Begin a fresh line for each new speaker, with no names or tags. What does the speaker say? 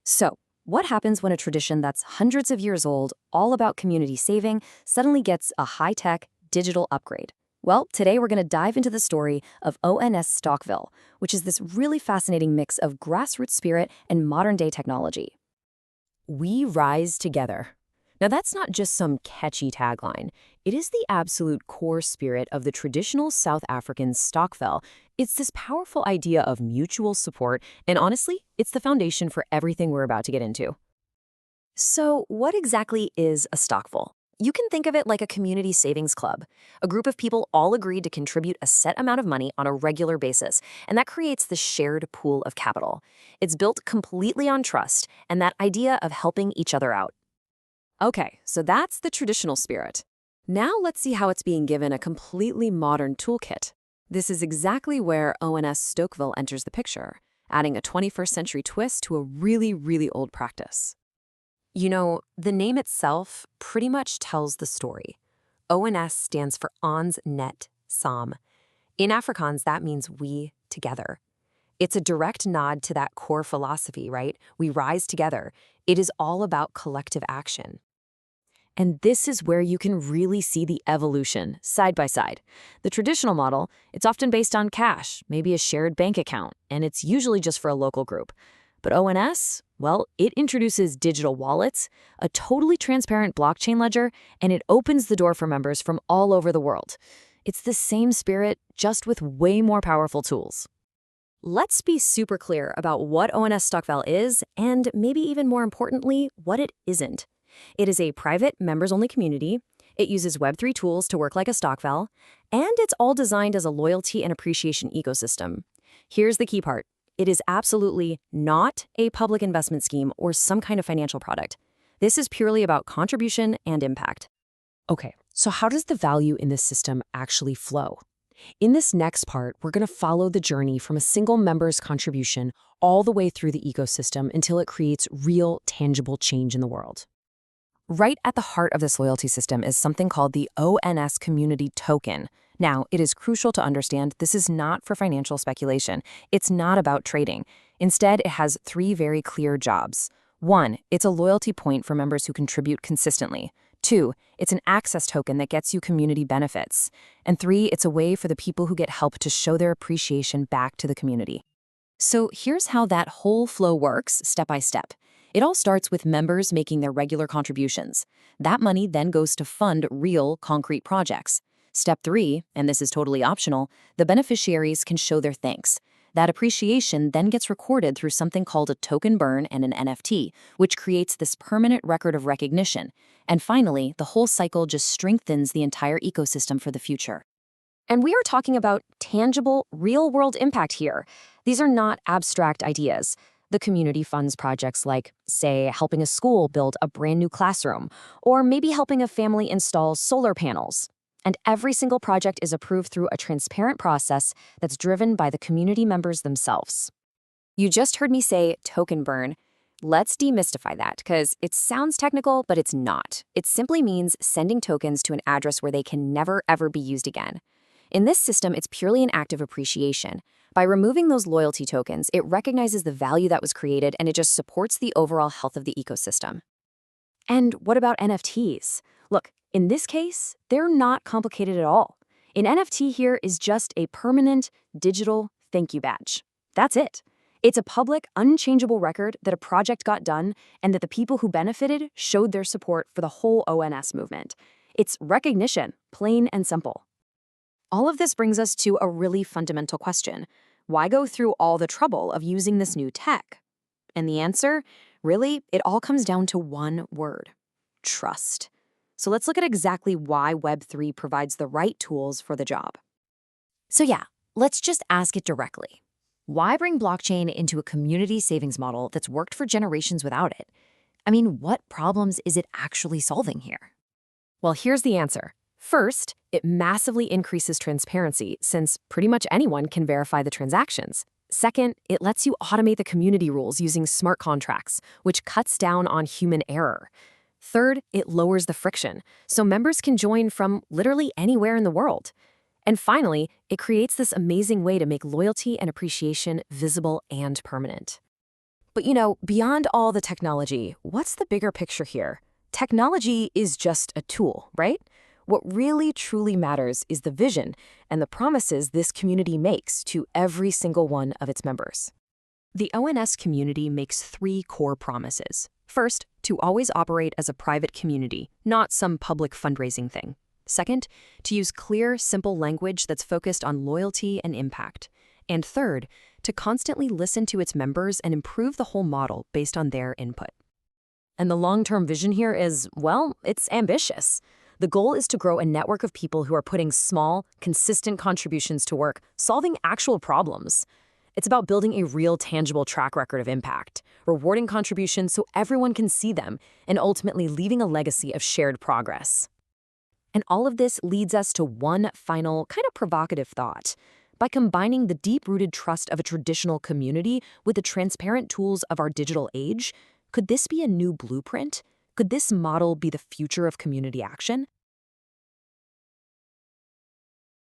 So, what happens when a tradition that's hundreds of years old, all about community saving, suddenly gets a high-tech digital upgrade? Well, today we're going to dive into the story of ONS Stokvel, which is this really fascinating mix of grassroots spirit and modern-day technology.
We rise together. Now, that's not just some catchy tagline. It is the absolute core spirit of the traditional South African Stokvel. It's this powerful idea of mutual support, and honestly, it's the foundation for everything we're about to get into.
So, what exactly is a Stokvel? You can think of it like a community savings club. A group of people all agreed to contribute a set amount of money on a regular basis, and that creates the shared pool of capital. It's built completely on trust and that idea of helping each other out. Okay, so that's the traditional spirit. Now let's see how it's being given a completely modern toolkit. This is exactly where ONS Stokvel enters the picture, adding a 21st century twist to a really old practice. You know, the name itself pretty much tells the story. ONS stands for Ons Net Sam. In Afrikaans, that means we together. It's a direct nod to that core philosophy, right? We rise together. It is all about collective action. And this is where you can really see the evolution, side by side. The traditional model, it's often based on cash, maybe a shared bank account, and it's usually just for a local group. But ONS, well, it introduces digital wallets, a totally transparent blockchain ledger, and it opens the door for members from all over the world. It's the same spirit, just with way more powerful tools. Let's be super clear about what ONS Stokvel is, and maybe even more importantly, what it isn't. It is a private, members-only community. It uses Web3 tools to work like a Stokvel, and it's all designed as a loyalty and appreciation ecosystem. Here's the key part. It is absolutely not a public investment scheme or some kind of financial product. This is purely about contribution and impact.
Okay, so how does the value in this system actually flow? In this next part, we're going to follow the journey from a single member's contribution all the way through the ecosystem until it creates real, tangible change in the world. Right at the heart of this loyalty system is something called the ONS Community Token. Now, it is crucial to understand this is not for financial speculation. It's not about trading. Instead, it has three very clear jobs. 1, it's a loyalty point for members who contribute consistently. 2, it's an access token that gets you community benefits. And 3, it's a way for the people who get help to show their appreciation back to the community. So here's how that whole flow works, step by step. It all starts with members making their regular contributions. That money then goes to fund real, concrete projects. Step 3, and this is totally optional, the beneficiaries can show their thanks. That appreciation then gets recorded through something called a token burn and an NFT, which creates this permanent record of recognition. And finally, the whole cycle just strengthens the entire ecosystem for the future. And we are talking about tangible, real-world impact here. These are not abstract ideas. The community funds projects like, say, helping a school build a brand new classroom, or maybe helping a family install solar panels. And every single project is approved through a transparent process that's driven by the community members themselves. You just heard me say token burn. Let's demystify that, because it sounds technical, but it's not. It simply means sending tokens to an address where they can never, ever be used again. In this system, it's purely an act of appreciation. By removing those loyalty tokens, it recognizes the value that was created and it just supports the overall health of the ecosystem. And what about NFTs? Look, in this case, they're not complicated at all. An NFT here is just a permanent digital thank you badge. That's it. It's a public, unchangeable record that a project got done and that the people who benefited showed their support for the whole ONS movement. It's recognition, plain and simple. All of this brings us to a really fundamental question. Why go through all the trouble of using this new tech? And the answer, really, it all comes down to one word: trust. So let's look at exactly why Web3 provides the right tools for the job. So yeah, let's just ask it directly. Why bring blockchain into a community savings model that's worked for generations without it? I mean, what problems is it actually solving here? Well, here's the answer. First, it massively increases transparency since pretty much anyone can verify the transactions. Second, it lets you automate the community rules using smart contracts, which cuts down on human error. Third, it lowers the friction, so members can join from literally anywhere in the world. And finally, it creates this amazing way to make loyalty and appreciation visible and permanent.
But beyond all the technology, what's the bigger picture here? Technology is just a tool, right? What really truly matters is the vision and the promises this community makes to every single one of its members. The ONS community makes three core promises. First, to always operate as a private community, not some public fundraising thing. Second, to use clear, simple language that's focused on loyalty and impact. And third, to constantly listen to its members and improve the whole model based on their input. And the long-term vision here is, well, it's ambitious. The goal is to grow a network of people who are putting small, consistent contributions to work, solving actual problems. It's about building a real, tangible track record of impact, rewarding contributions so everyone can see them, and ultimately leaving a legacy of shared progress. And all of this leads us to one final, kind of provocative thought. By combining the deep-rooted trust of a traditional community with the transparent tools of our digital age, could this be a new blueprint? Could this model be the future of community action?